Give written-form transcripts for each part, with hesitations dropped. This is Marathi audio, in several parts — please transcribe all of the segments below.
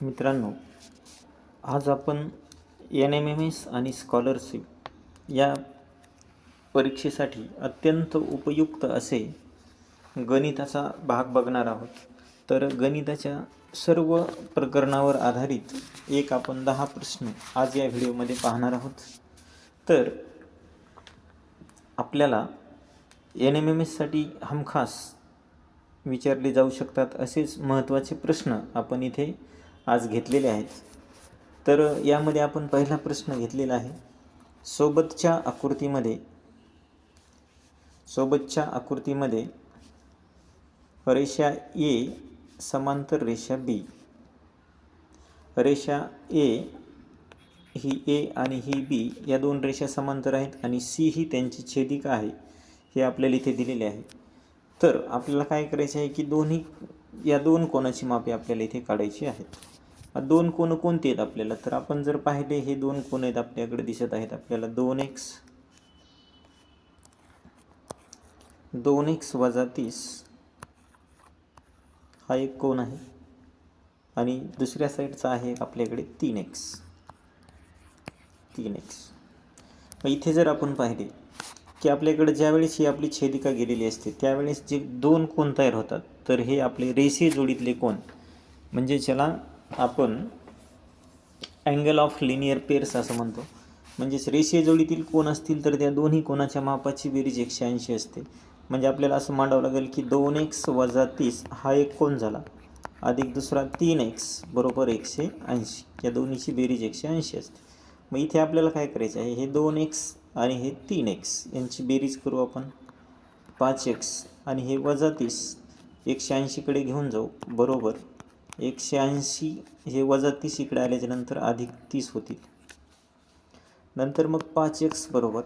मित्रांनो, आज आपण NMMS आणि स्कॉलरशिप या परीक्षेसाठी अत्यंत उपयुक्त असे गणिताचा भाग बघणार आहोत. तर गणिताच्या सर्व प्रकरणावर आधारित आपण 10 प्रश्न आज या व्हिडिओमध्ये पाहणार आहोत. तर आपल्याला NMMSसाठी हमखास विचारले जाऊ शकतात असेच महत्त्वाचे प्रश्न आपण इथे आज घेतलेले आहेत. तर यामध्ये आपण पहिला प्रश्न घेतलेला आहे. सोबतच्या आकृतीमध्ये रेषा A समांतर रेषा B. रेषा A ही A आणि ही B या दोन रेषा समांतर आहेत आणि C ही त्यांची छेदिका आहे हे आपल्याला इथे दिलेले आहे. तर आपल्याला काय करायचे आहे की या दोन कोनाची मापे आपल्याला इथे काढायची आहेत. दोन कोन कोणते आहेत आपल्याला, तर आपण जर पाहिले हे दोन कोन आहेत आपल्याकडे दिसत आहेत आपल्याला 2x वजा 30 हा एक कोन आहे आणि दुसऱ्या साईडचा आहे आपल्याकडे 3x. मग इथे जर आपण पाहिले की आपल्याकडे ज्यावेळेस ही आपली छेदिका गेलेली असते त्यावेळेस जे दोन कोन तयार होतात तर हे आपले रेषीय जोडीतले कोन, म्हणजे ज्याला आपण अँगल ऑफ लिनियर पेअर्स असं म्हणतो. म्हणजेच रेषीय जोडीतील कोन असतील तर त्या दोन्ही कोनाच्या मापाची बेरीज 180 असते. म्हणजे आपल्याला असं मांडावं लागेल की 2x वजा 30 हा एक कोन झाला अधिक दुसरा 3x बरोबर 180, या दोन्हीची बेरीज 180 असते. मग इथे आपल्याला काय करायचं आहे, हे 2x आणि हे 3x यांची बेरीज करू आपण 5x आणि हे वजा 30 180कडे घेऊन जाऊ बरोबर 180 हे वजा 30 इकडे आल्याच्या नंतर अधिक 30 होतील. नंतर मग 5x बरोबर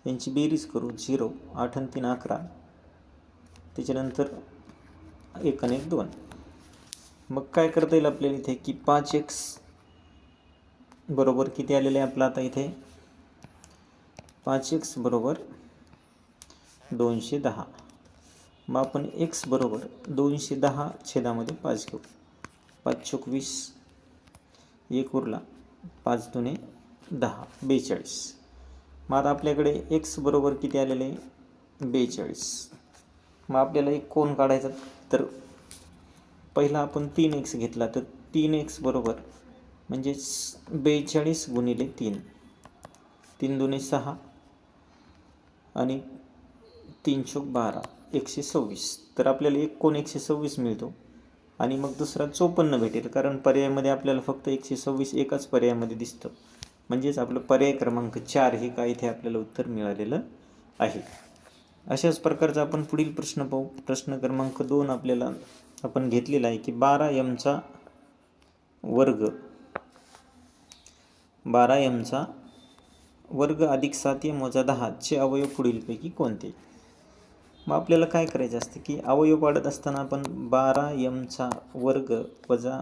यांची बेरीज करू 0 8 आणि 3 11, त्याच्यानंतर 1 आणि 1 2. मग काय करता येईल आपल्याला इथे की 5x बरोबर किती आलेले आहे आपलं आता इथे 5x बरोबर 210. मग आपण x बरोबर 210 छेदामध्ये 5 घेऊ. 5 चोक 20 एक उरला 5 दुने 10 42. मग आता आपल्याकडे x बरोबर किती आलेले 42. मग आपल्याला एक कोन काढायचा, तर पहिला आपण 3x घेतला तर 3x बरोबर म्हणजे 42 गुणिले 3 3 दुने 6 आणि 3 चोक 12 126. तर आपल्याला एक कोन 126 मिळतो आणि मग दुसरा 54 भेटेल, कारण पर्यायामध्ये आपल्याला फक्त 126 एकाच पर्यायामध्ये दिसतं. म्हणजेच आपलं पर्याय क्रमांक 4 हे काय इथे आपल्याला उत्तर मिळालेलं आहे. अशाच प्रकारचा आपण पुढील प्रश्न पाहू. प्रश्न क्रमांक 2 आपल्याला आपण घेतलेला आहे की 12m वर्ग अधिक 7m वजा 10 चे अवयव पुढीलपैकी कोणते. मग आपल्याला काय करायचं असतं की अवयव पाडत असताना आपण 12m² वजा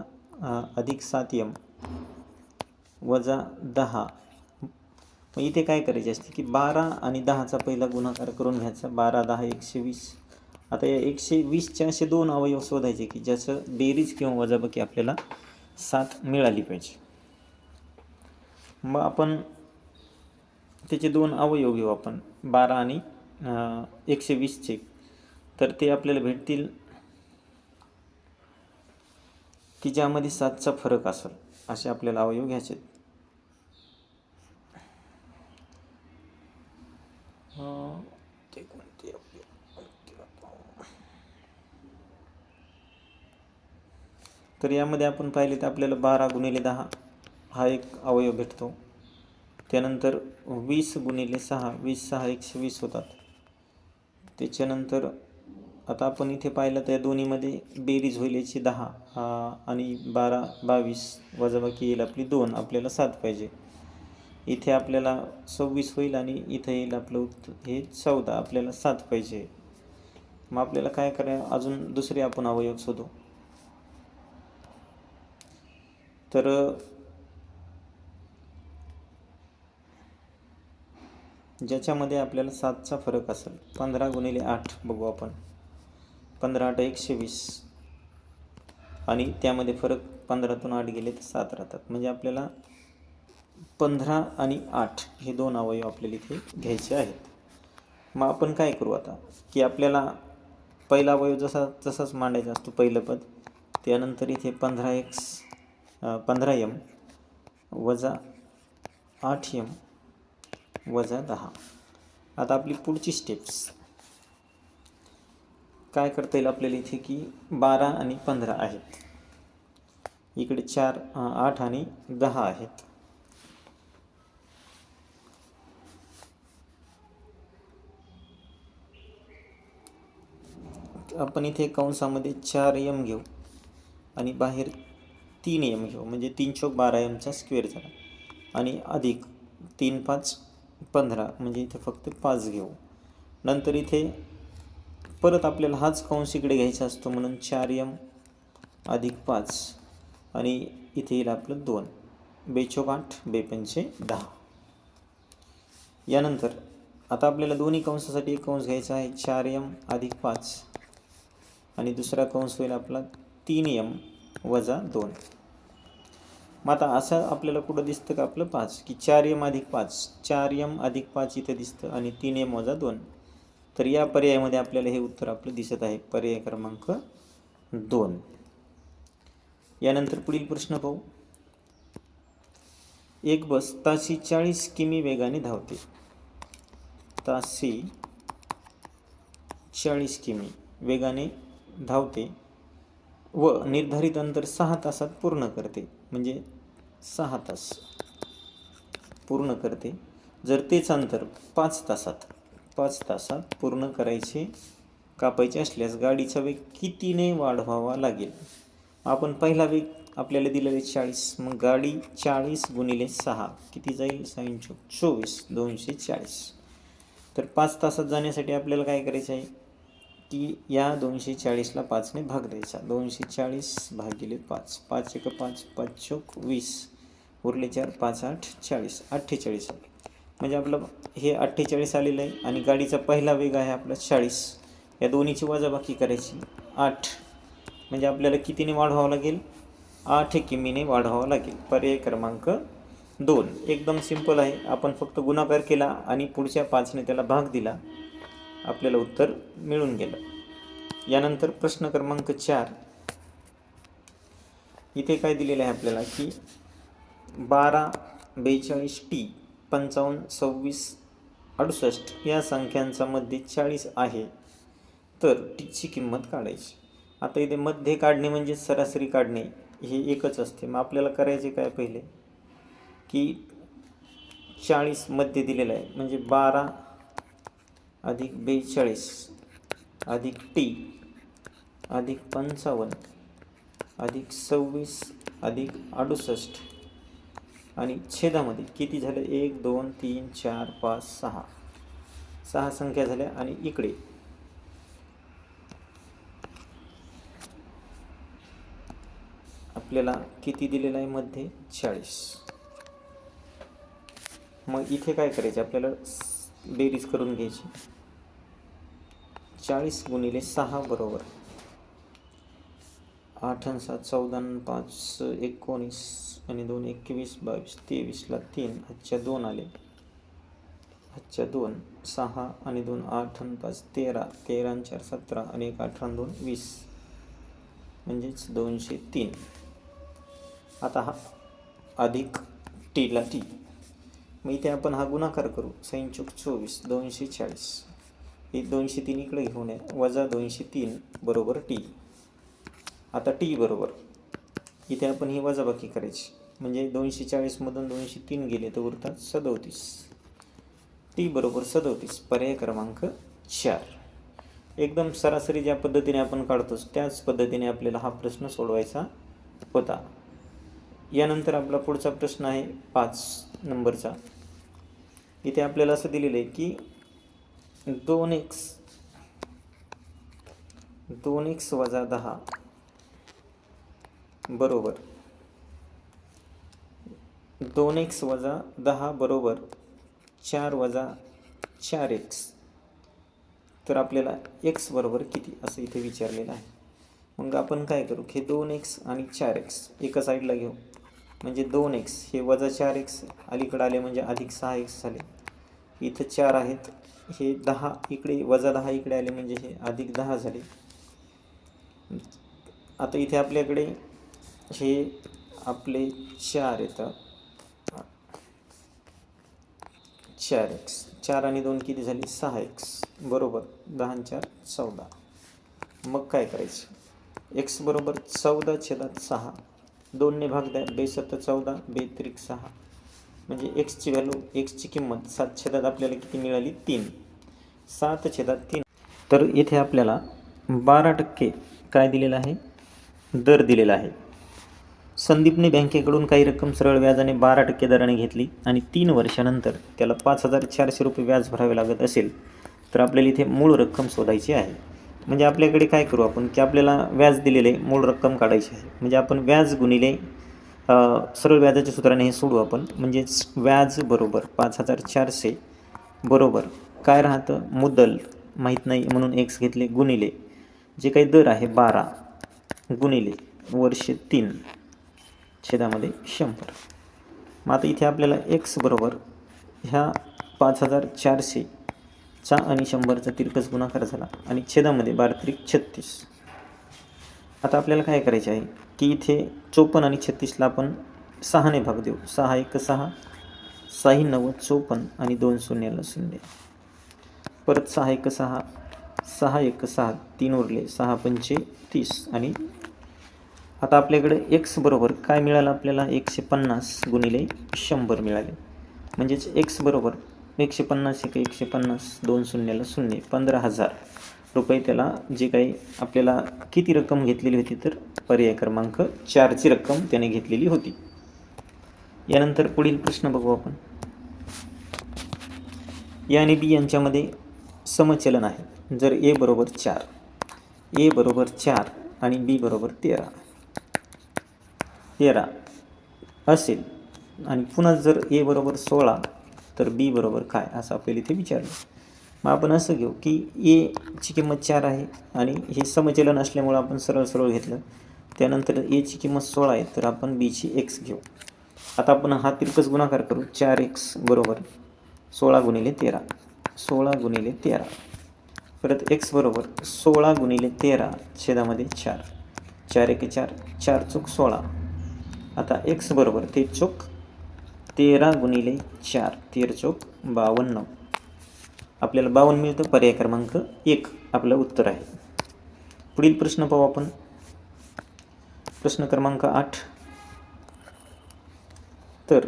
अधिक 7m वजा 10. मग इथे काय करायचे असते की 12 आणि 10चा पहिला गुणाकार करून घ्यायचा. 12 10 120. आता या 120चे असे दोन अवयव शोधायचे की ज्याचं बेरीज किंवा वजाबाकी आपल्याला 7 मिळाली पाहिजे. मग आपण त्याचे दोन अवयव घेऊ आपण 12 आणि 120चे, तर ते आपल्याला भेटतील की ज्यामध्ये 7चा फरक असेल असे आपल्याला अवयव घ्यायचे. ते कोणते तर यामध्ये आपण पाहिले तर आपल्याला 12 गुणिले 10 हा एक अवयव भेटतो. त्यानंतर 20 गुणिले 6 20 6 120 होतात. त्याच्यानंतर आता आपण इथे पाहिलं तर या दोन्हीमध्ये बेरीज होईल याची 10 आणि 12 22 वजाबाकी येईल आपली 2, आपल्याला 7 पाहिजे. इथे आपल्याला 26 होईल आणि इथे येईल आपलं हे 14, आपल्याला 7 पाहिजे. मग आपल्याला काय करायचं, अजून दुसरे आपण अवयव शोधू. तर ज्याच्यामध्ये आपल्याला 7चा फरक असेल 15 गुणिले 8 बघू आपण. 15 8 120 आणि त्यामध्ये फरक 15तून 8 गेले तर 7 राहतात. म्हणजे आपल्याला 15 आणि 8 हे 2 अवयव आपल्याला इथे घ्यायचे आहेत. मग आपण काय करू आता की आपल्याला पहिला अवयव तसाच मांडायचा असतो पहिलं पद. त्यानंतर इथे 15m वजा 8m वजा 10. आता आपली पुढची स्टेप्स काय करता येईल आपल्याला इथे की 12 आणि 15 आहेत, इकडे 8 आणि 10 आहेत. आपण इथे कंसामध्ये 4m घेऊ आणि बाहेर 3m घेऊ, म्हणजे 3 चौक 12mचा स्क्वेअर झाला. आणि अधिक 3 5 15, म्हणजे इथे फक्त 5 घेऊ. नंतर इथे परत आपल्याला हाच कंस इकडे घ्यायचा असतो, म्हणून 4m अधिक 5 आणि इथे येईल आपलं 2. 2 चौक 8, 2 पंचे 10. यानंतर आता आपल्याला दोन्ही कंसासाठी एक कंस घ्यायचा आहे, 4m अधिक 5 आणि दुसरा कंस होईल आपला 3m वजा 2. मग आता असं आपल्याला कुठं दिसतं का आपलं 5 की 4m अधिक 5, 4m अधिक 5 इथे दिसतं आणि 3m वजा 2. तर या पर्यायामध्ये आपल्याला हे उत्तर आपलं दिसत आहे, पर्याय क्रमांक 2. यानंतर पुढील प्रश्न पाहू. एक बस ताशी 40 किमी वेगाने धावते. ताशी 40 किमी वेगाने धावते व निर्धारित अंतर 6 तासात पूर्ण करते. म्हणजे 6 तास पूर्ण करते. जर तेच अंतर 5 तासात पूर्ण कापायचे असल्यास गाडीचा वेग कितीने वाढवावा लागेल. आपण पहिला वेग आपल्याला दिलेले 40, मग गाडी 40 गुणिले 6 किती जाईल, 24, 240. तर 5 तासात जाण्यासाठी आपल्याला काय करायचं आहे की या 240ला 5ने भाग द्यायचा. 240 भागिले 5, 5 1 5, 5 चौक 20, उरले 4, 5 8 40, 48 आले. म्हणजे आपलं हे 48 आलेलं आहे आणि गाडीचा पहिला वेग आहे आपला 40. या दोन्हीची वजाबाकी करायची, 8. म्हणजे आपल्याला कितीने वाढवावं लागेल, 8 किमीने वाढवावं लागेल. पर्याय क्रमांक 2. एकदम सिंपल आहे. आपण फक्त गुणाकार केला आणि पुढच्या 5ने त्याला भाग दिला, आपल्याला उत्तर मिळून गेलं. यानंतर प्रश्न क्रमांक 4. इथे काय दिलेलं आहे आपल्याला की 12, 42, T, 55, 26, 68 या संख्यांचा मध्ये 40 आहे, तर टीची किंमत काढायची. आता इथे मध्ये काढणे म्हणजे सरासरी काढणे हे एकच असते. मग आपल्याला करायचे काय पहिले की 40 मध्ये दिलेलं आहे, म्हणजे 12 अधिक 42 अधिक T अधिक 55 अधिक 26 अधिक 68 आणि छेदामध्ये किती झालं, 1 2 3 4 5 6, 6 संख्या झाल्या. आणि इकडे आपल्याला किती दिलेलं आहे, मध्ये 40. मग इथे काय करायचे, आपल्याला बेरीज करून घ्यायची. 40 गुणिले 6 बरोबर 8 आणि 7 14 आणि 5 19 आणि 2 21 22 23ला 3, हातच्या 2 आले, हातच्या 2 6 आणि 2 8 आणि 5 13, 13 आणि 4 17 आणि 1 18 आणि 2 20, म्हणजेच 203. आता हा अधिक टीला टी, मग इथे आपण हा गुणाकार करू. 6 चौक 24, 240. हे 203 इकडे घेऊन आहे, वजा 203 बरोबर टी. आता टी बरोबर इथे आपण ही वजाबाकी करायची, म्हणजे 240 मधून 203 गेले तर उरतात 37. टी बरोबर 37, पर्याय क्रमांक 4. एकदम सरासरी ज्या पद्धतीने आपण काढतोच त्याच पद्धतीने आपल्याला हा प्रश्न सोडवायचा होता. यानंतर आपला पुढचा प्रश्न आहे 5 नंबरचा. इथे आपल्याला असं दिलेलं आहे की 2x वजा 10 बरोबर 2x वजा 10 बरोबर 4 वजा 4x. तर आपल्याला x बरोबर किती असं इथे विचारलेलं आहे. मग आपण काय करू की 2x आणि 4x एका साईडला घेऊ, म्हणजे 2x हे वजा 4x अलीकडे आले म्हणजे अधिक 6x झाले. इथं 4 आहेत, हे 10 इकडे वजा 10 इकडे आले म्हणजे हे अधिक 10 झाले. आता इथे आपल्याकडे हे आपले 4 येतात, 4x 4 आणि 2 किती झाली 6x बरोबर 10 आणि 4 14. मग काय करायचं, x बरोबर 14/6, 2ने भाग द्या, 2×7 14, 2×3 6, म्हणजे एक्सची व्हॅल्यू एक्सची किंमत 7/, आपल्याला किती मिळाली 3, 7/3. तर इथे आपल्याला 12% काय दिलेलं आहे, दर दिलेला आहे. संदीपने बँकेकडून काही रक्कम सरळ व्याजाने 12% दराने घेतली आणि 3 वर्षानंतर त्याला 5,400 रुपये व्याज भरावे लागत असेल तर आपल्याला इथे मूळ रक्कम शोधायची आहे. म्हणजे आपल्याकडे काय करू आपण की आपल्याला व्याज दिलेले मूळ रक्कम काढायची आहे. म्हणजे आपण व्याज गुणिले सरळ व्याजाच्या सूत्राने हे सोडू आपण. म्हणजेच व्याज बरोबर 5,400 बरोबर काय राहतं, मुद्दल माहीत नाही म्हणून x घेतले गुणिले जे काही दर आहे 12 गुणिले वर्ष 3 छेदामध्ये 100. मग आता इथे आपल्याला x बरोबर ह्या 5,400चा आणि 100चा तिरकस गुणाकार झाला आणि छेदामध्ये 12×36. आता आपल्याला काय करायचे आहे की इथे 54 आणि 36ला आपण 6ने भाग देऊ. 6×1 6, 6×9 54 आणि 2 शून्याला 0. परत 6×1 6, 6×1 6, 3 उरले 6×5 30 आणि आता आपल्याकडे x बरोबर काय मिळालं आपल्याला 150 गुणिले 100 मिळाले. म्हणजेच x बरोबर 150 150 2 शून्याला 0, 15,000 रुपये त्याला जे काही आपल्याला किती रक्कम घेतलेली होती तर पर्याय क्रमांक 4ची रक्कम त्याने घेतलेली होती. यानंतर पुढील प्रश्न बघू आपण. ए आणि बी यांच्यामध्ये समचलन आहे. जर ए बरोबर 4, ए बरोबर 4 आणि बी बरोबर 13 असेल आणि पुन्हा जर ए बरोबर 16 तर बी बरोबर काय असं आपल्याला इथे विचारलं. मग आपण असं घेऊ की एची किंमत 4 आहे आणि हे समचलन असल्यामुळं आपण सरळ सरळ घेतलं. त्यानंतर एची किंमत 16 आहे तर आपण बीची x घेऊ. आता आपण हा तिरकस गुणाकार करू. 4x बरोबर 16 गुणिले 13, 16 गुणिले 13. परत x बरोबर 16 गुणिले 13 छेदामध्ये 4, 4×1 4, 4×4 16. आता x बरोबर ते चोक 13 गुणिले 4, 13×4 52. आपल्याला 52 मिळतं. पर्याय क्रमांक 1 आपलं उत्तर आहे. पुढील प्रश्न पाहू आपण. प्रश्न क्रमांक 8. तर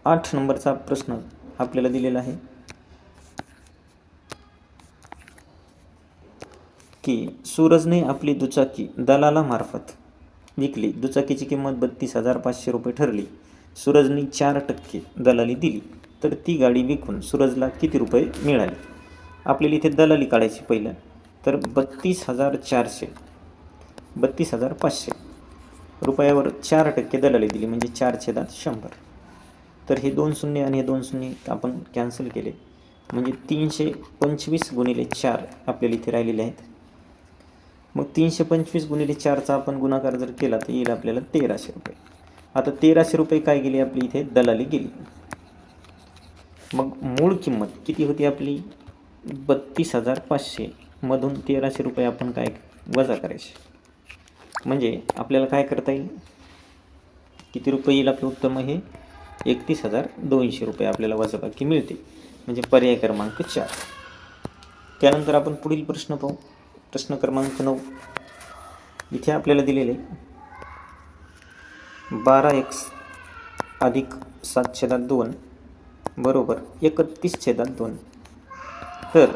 8 नंबरचा प्रश्न आपल्याला दिलेला आहे की सूरजने आपली दुचाकी दलालामार्फत विकली. दुचाकीची किंमत 32,500 रुपये ठरली. सूरजने 4% दलाली दिली तर ती गाडी विकून सूरजला किती रुपये मिळाले. आपल्याला इथे दलाली काढायची पहिलं. तर 32,400 32,500 रुपयावर 4% दलाली दिली म्हणजे 4/100. तर हे 2 शून्य आणि हे 2 शून्य आपण कॅन्सल केले म्हणजे 325 गुणिले 4 आपल्याला इथे राहिलेले आहेत. मग 325 गुणिले 4चा आपण गुणाकार जर केला तर येईल आपल्याला 1300 रुपये. आता 1300 रुपये काय गेली आपली इथे दलाली गेली. मग मूळ किंमत किती होती आपली 32,500 मधून 1300 रुपये आपण काय वजा करायचे. म्हणजे आपल्याला काय करता येईल, किती रुपये येईल आपलं उत्तर. मग हे 31,200 रुपये आपल्याला वजाबाकी मिळते म्हणजे पर्याय क्रमांक 4. त्यानंतर आपण पुढील प्रश्न पाहू. प्रश्न क्रमांक 9. इथे आपल्याला दिलेले 12x अधिक 7/2 बरोबर 31/2. तर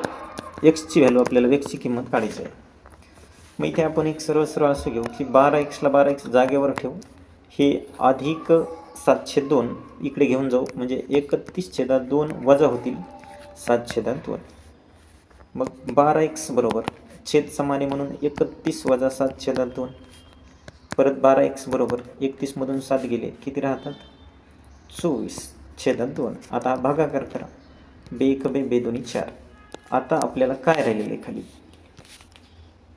एक्सची व्हॅल्यू आपल्याला एक्सची किंमत काढायची आहे. मग इथे आपण एक सरळ सरळ असं घेऊ की 12x ला 12x जागेवर ठेवू. हे अधिक 7/2 इकडे घेऊन जाऊ म्हणजे 31/2 वजा होतील 7/2. मग 12x बरोबर छेद समान आहे म्हणून 31 वजा 7/2. परत 12x बरोबर 31 मधून 7 गेले किती राहतात 24/2. आता भागाकार करा. 2 1 2 2 4. आता आपल्याला काय राहिलेले खाली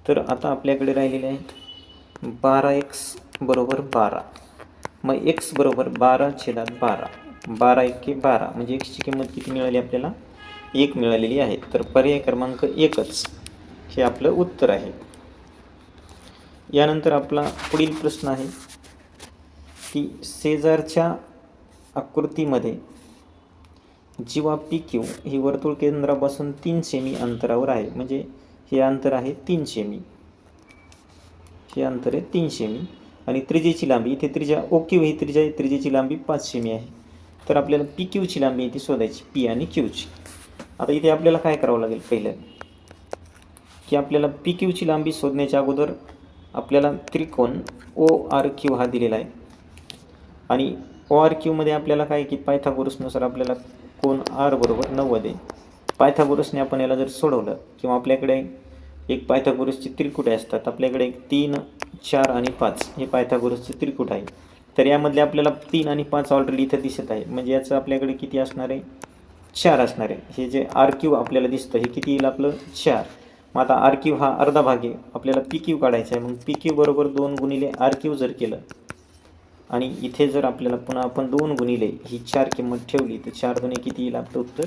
तर आता आपल्याकडे राहिलेले आहेत 12x बरोबर 12. मग x बरोबर 12/12. 12×1 = 12 म्हणजे xची किंमत किती मिळाली आपल्याला? 1 मिळालेली आहे. तर पर्याय क्रमांक 1च हे आपलं उत्तर आहे. यानंतर आपला पुढील प्रश्न आहे की शेजारच्या आकृतीमध्ये जीवा PQ ही वर्तुळ केंद्रापासून 3 सेमी अंतरावर आहे. म्हणजे हे अंतर आहे 3 सेमी. हे अंतर आहे 3 सेमी आणि त्रिज्येची लांबी इथे त्रिज्या OQ ही त्रिज्या आहे, त्रिज्येची लांबी 5 सेमी आहे. तर आपल्याला PQची लांबी इथे शोधायची, P आणि Qची. आता इथे आपल्याला काय करावं लागेल पहिलं की आपल्याला PQची लांबी शोधण्याच्या अगोदर आपल्याला त्रिकोण ORQ हा दिलेला आहे आणि ORQ मध्ये आपल्याला काय की पायथागोरसनुसार आपल्याला कोन R बरोबर 90 आहे. पायथागोरसने आपण याला जर सोडवलं किंवा आपल्याकडे एक पायथागोरसचे त्रिकुटे असतात, आपल्याकडे 3, 4 आणि 5 हे पायथागोरसचे त्रिकुट आहे. तर यामधले आपल्याला 3 आणि 5 ऑलरेडी इथं दिसत आहे, म्हणजे याचं आपल्याकडे किती असणार आहे? 4 असणार आहे. हे जे RQ आपल्याला दिसतं हे किती येईल आपलं? 4. मग आता RQ हा अर्धा भाग आहे, आपल्याला PQ काढायचा आहे. मग PQ बरोबर 2 गुणिले RQ जर केलं आणि इथे जर आपल्याला पुन्हा आपण 2 गुणिले ही 4 किंमत ठेवली तर 4 दुणे किती येईल आपलं उत्तर?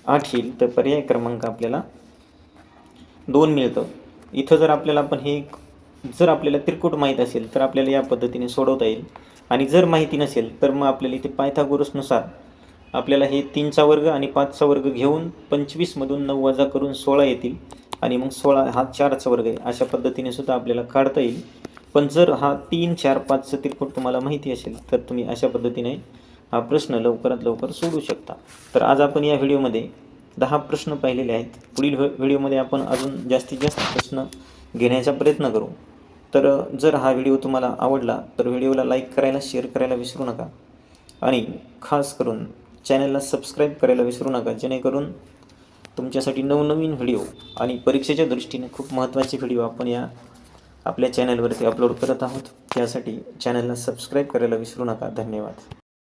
8 येईल. तर पर्याय क्रमांक आपल्याला 2 मिळतं. इथं जर आपल्याला आपण हे जर आपल्याला त्रिकुट माहीत असेल तर आपल्याला या पद्धतीने सोडवता येईल आणि जर माहिती नसेल तर मग आपल्याला इथे पायथागोरसनुसार आपल्याला हे 3चा वर्ग आणि 5चा वर्ग घेऊन 25 मधून 9 वजा करून 16 येतील आणि मग 16 हा 4चा वर्ग आहे. अशा पद्धतीने सुद्धा आपल्याला काढता येईल. पण जर हा 3, 4, 5चं त्रिकोण तुम्हाला माहिती असेल तर तुम्ही अशा पद्धतीने हा प्रश्न लवकरात लवकर सोडवू शकता. तर आज आपण या व्हिडिओमध्ये 10 प्रश्न पाहिलेले आहेत. पुढील व्हिडिओमध्ये आपण अजून जास्तीत जास्त प्रश्न घेण्याचा प्रयत्न करू. तर जर हा व्हिडिओ तुम्हाला आवडला तर व्हिडिओला लाईक करायला, शेअर करायला विसरू नका आणि खास करून चॅनलला सबस्क्राईब करायला विसरू नका, जेणेकरून तुमच्यासाठी नवनवीन व्हिडिओ आणि परीक्षेच्या दृष्टीने खूप महत्त्वाचे व्हिडिओ आपण या आपल्या चॅनलवरती अपलोड करत आहोत. त्यासाठी चॅनलला सबस्क्राईब करायला विसरू नका. धन्यवाद.